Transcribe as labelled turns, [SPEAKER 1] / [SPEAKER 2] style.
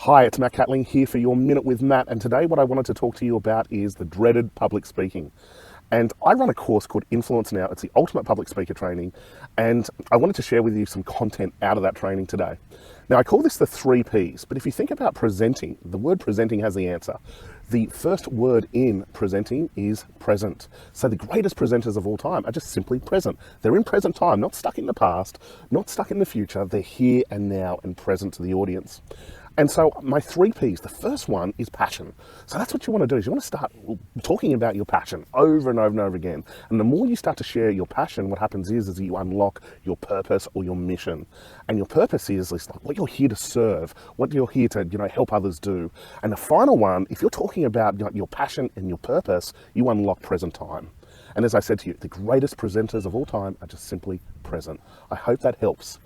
[SPEAKER 1] Hi, it's Matt Catling here for your Minute with Matt, and today what I wanted to talk to you about is the dreaded public speaking. And I run a course called Influence Now. It's the ultimate public speaker training, and I wanted to share with you some content out of that training today. Now, I call this the 3 Ps, but if you think about presenting, the word presenting has the answer. The first word in presenting is present. So the greatest presenters of all time are just simply present. They're in present time, not stuck in the past, not stuck in the future. They're here and now and present to the audience. And so my 3 Ps, the first one is passion. So that's what you want to do, is you want to start talking about your passion over and over and over again. And the more you start to share your passion, what happens is you unlock your purpose or your mission. And your purpose is like what you're here to serve, what you're here to help others do. And the final one, if you're talking about your passion and your purpose, you unlock present time. And as I said to you, the greatest presenters of all time are just simply present. I hope that helps.